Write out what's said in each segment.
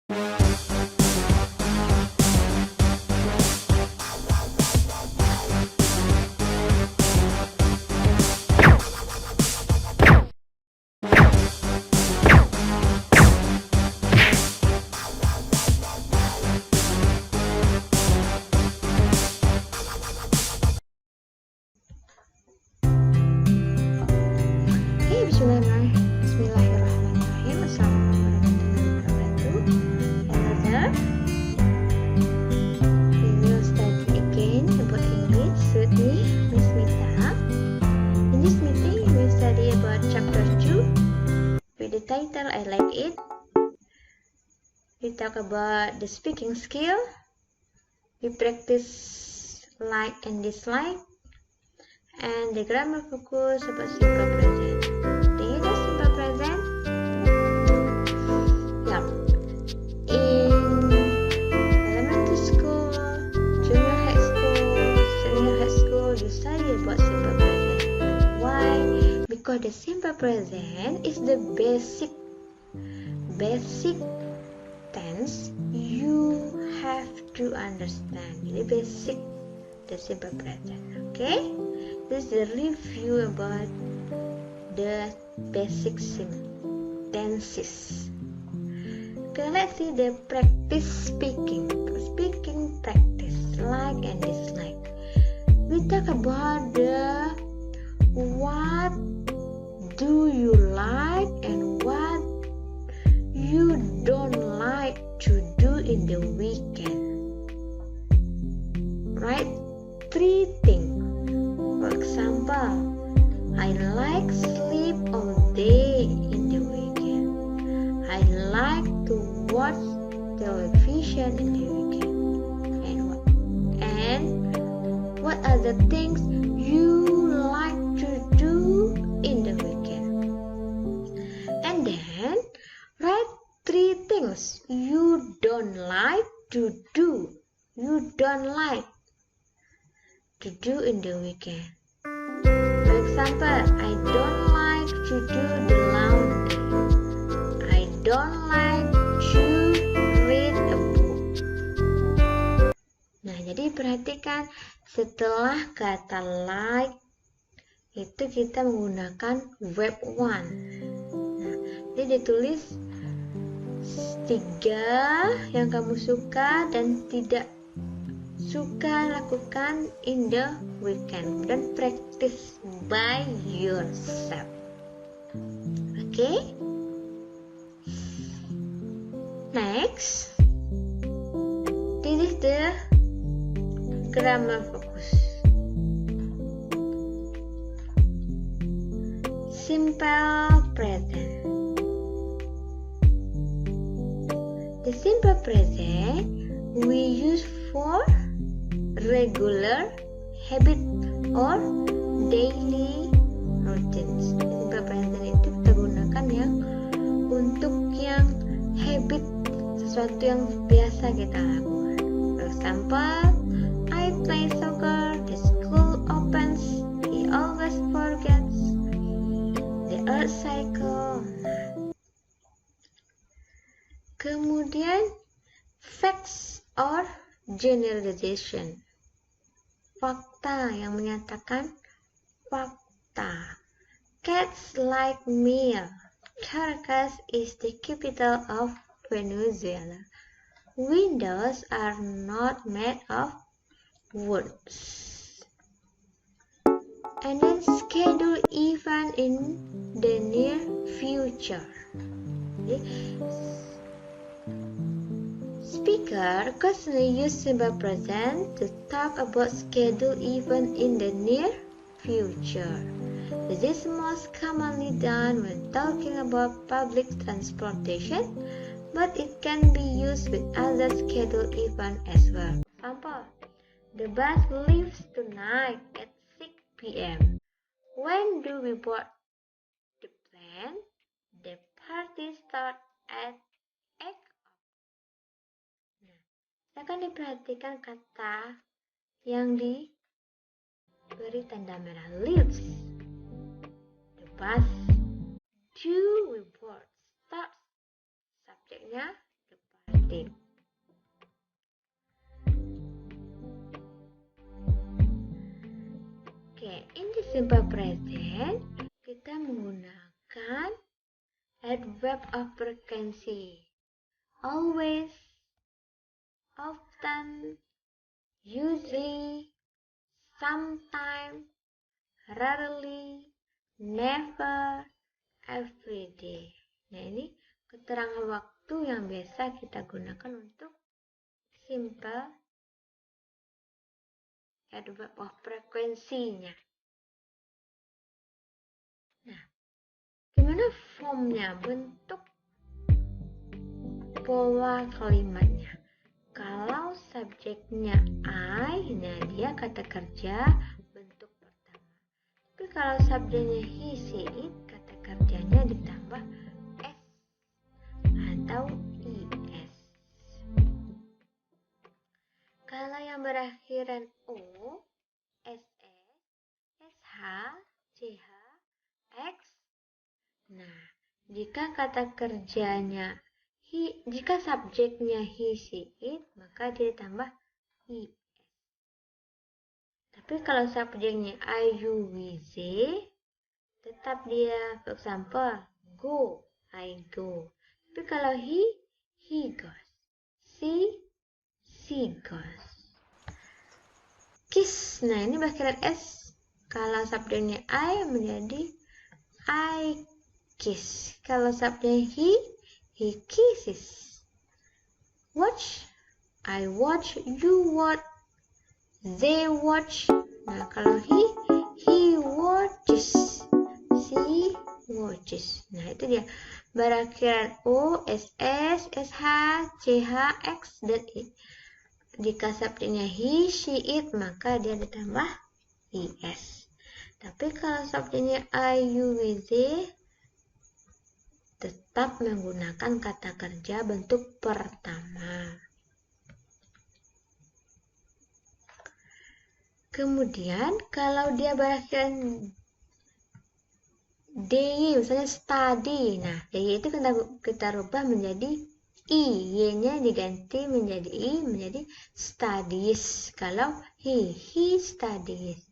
Bismillahirrahmanirrahim. Assalamualaikum warahmatullahi wabarakatuh. We will study again about English with me, Miss Mita. In this meeting, we will study about chapter 2 with the title I Like It. We talk about the speaking skill. We practice like and dislike. And the grammar focus about simple present. Do you know simple present? Yeah. In elementary school, junior high school, senior high school, you study about simple present. Why? Because the simple present is the basic tense you have to understand. The basic, the simple present. Okay? This is a review about the basic tenses. Okay, let's see the practice speaking. Speaking practice, like and dislike. We talk about the what do you like and what you don't like to do in the weekend. Right? 3 things. For example, I like sleep all day in the weekend. I like to watch television in the weekend. And what are the things you like to do in the weekend? And then write 3 things you don't like to do. You don't like to do in the weekend. For example, I don't like to do the laundry. I don't like to read a book. Nah, jadi perhatikan setelah kata like itu kita menggunakan verb one. Nah, jadi ditulis 3 yang kamu suka dan tidak suka lakukan in the weekend dan practice by yourself. Okay? Next, this is the grammar focus. Simple present. The simple present we use for regular habit or daily routines. Simple present itu kita gunakan yang untuk yang habit, sesuatu yang biasa kita lakukan. For example, I play soccer, the school opens, he always forgets, the earth cycle. Kemudian facts or generalization. Fakta yang menyatakan fakta. Cats like milk. Caracas is the capital of Venezuela. Windows are not made of wood. And then schedule event in the near future. Speaker constantly use simple present to talk about scheduled event in the near future. This is most commonly done when talking about public transportation, but it can be used with other scheduled event as well. Example, the bus leaves tonight at 6 p.m. When do we board the plane? The party starts at 8. Akan diperhatikan kata yang diberi tanda merah, leaves. The bus, do we board, starts. Subjeknya the party. everyday. Oke, in the simple present kita menggunakan adverb of frequency. Always, often, usually, sometimes, rarely, never, everyday. Nah, ini keterangan waktu yang biasa kita gunakan untuk simple adverb of frekuensinya. Nah, gimana formnya, bentuk pola kalimatnya? Kalau subjeknya I, nah dia kata kerja bentuk pertama. Tapi kalau subjeknya he, she, it, kata kerjanya ditambah s atau is. Kalau yang berakhiran o, ss, sh, ch, x. Nah, jika kata kerjanya jika subjeknya he, she, it, maka dia ditambah is. Tapi kalau subjeknya I, you, we, they, tetap dia, for example, go, I go. Tapi kalau he goes. She goes. Kiss, nah ini berakhiran s. Kalau subjeknya I menjadi I kiss. Kalau subjeknya he kisses. Watch, I watch, you watch, they watch. Nah, kalau he watches, she watches. Nah, itu dia. Berakhiran o, ss, sh, ch, x, dan i. Jika subjeknya he, she, it, maka dia ditambah is. Tapi kalau subjeknya I, you, we, they, tetap menggunakan kata kerja bentuk pertama. Kemudian kalau dia berakhiran dy, misalnya study, nah dy itu kita rubah menjadi i, y-nya diganti menjadi i, menjadi studies. Kalau he studies,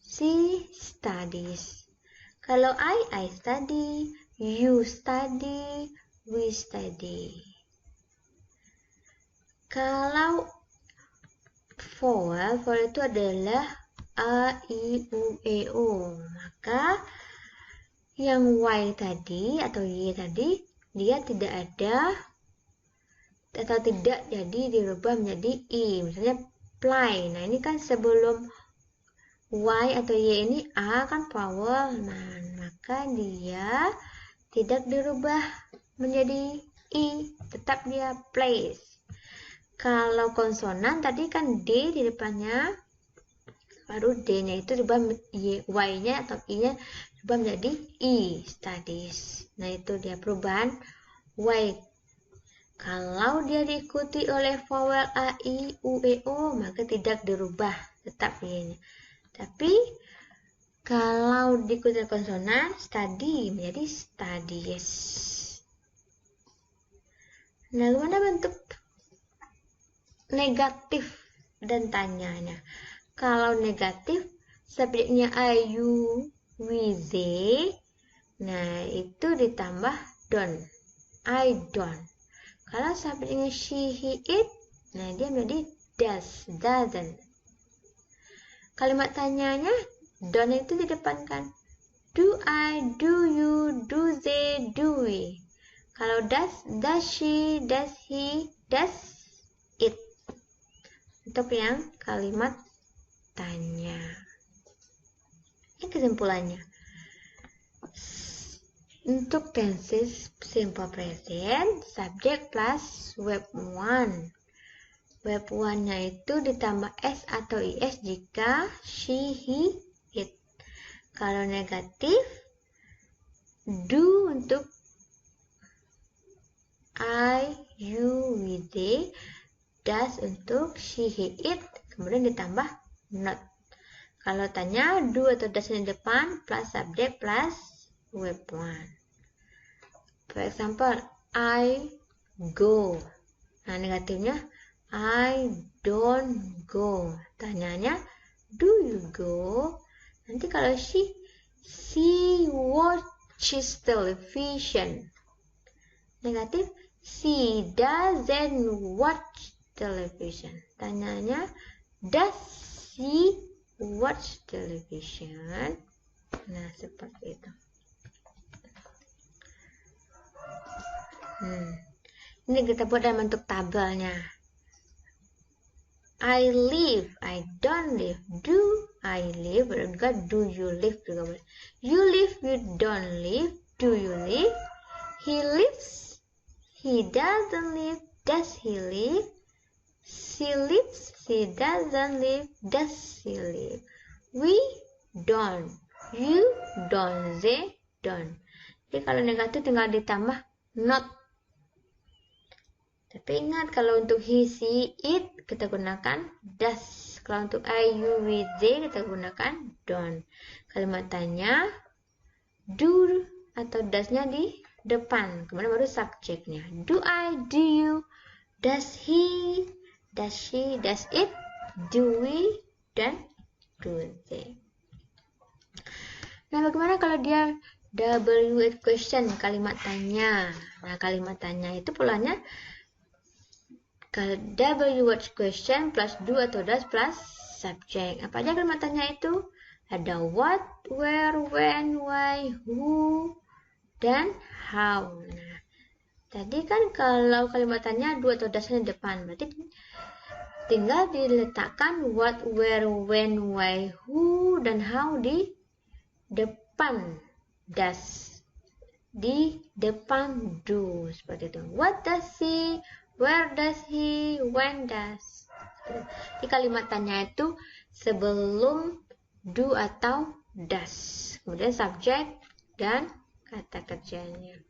she studies. Kalau I study, you study, we study. Kalau vowel itu adalah a, i, u, e, o. Maka yang y tadi atau y tadi dia tidak ada atau tidak jadi dirubah menjadi i. Misalnya play. Nah, ini kan sebelum y atau y ini a kan vowel, nah maka dia tidak dirubah menjadi i, tetap dia plays. Kalau konsonan tadi kan d di depannya, baru d-nya itu dirubah y-nya atau i-nya dirubah menjadi i, studies. Nah, itu dia perubahan y. Kalau dia diikuti oleh vowel a, i, u, e, o, maka tidak dirubah, tetap y-nya. Tapi kalau diikuti konsonan, study menjadi studies. Nah, bagaimana bentuk negatif dan tanyanya? Kalau negatif, subjeknya I, you, we, they, nah itu ditambah don't. I don't. Kalau subjeknya she, he, it, nah dia menjadi does, doesn't. Kalimat tanyanya, don't itu didepankan. Do I, do you, do they, do we. Kalau does she, does he, does it. Untuk yang kalimat tanya. Ini kesimpulannya. Untuk tenses simple present, subject plus verb 1. Verb 1-nya itu ditambah s atau is jika she, he, it. Kalau negatif, do untuk I, you, we, they, does untuk she, he, it, kemudian ditambah not. Kalau tanya, do atau does di depan, plus subject plus verb 1. For example, I go. Nah, negatifnya I don't go. Tanyanya, do you go? Nanti kalau she watches television. Negatif, she doesn't watch television. Tanyanya, does she watch television? Nah, seperti itu. Ini kita buat dalam bentuk tabelnya. I live, I don't live. Do I live? Juga do you live juga boleh. You live, you don't live. Do you live? He lives, he doesn't live. Does he live? She lives, she doesn't live. Does she live? We don't, you don't, they don't. Jadi kalau negatif tinggal ditambah not. Tapi ingat, kalau untuk he, she, it kita gunakan does. Kalau untuk I, you, we, they kita gunakan don't. Kalimat tanya, do atau does-nya di depan, kemudian baru subjeknya. Do I, do you, does he, does she, does it, do we, dan do they. Nah, bagaimana kalau dia WH question, kalimat tanya. Nah, kalimat tanya itu polanya WH question plus do atau does plus subject. Apa aja kalimat tanya itu? Ada what, where, when, why, who, dan how. Nah, tadi kan kalau kalimat tanya do atau does-nya di depan, berarti tinggal diletakkan what, where, when, why, who, dan how di depan does, di depan do, seperti itu. What does he, where does he, when does. Di kalimat tanya itu sebelum do atau does, kemudian subjek dan kata kerjanya.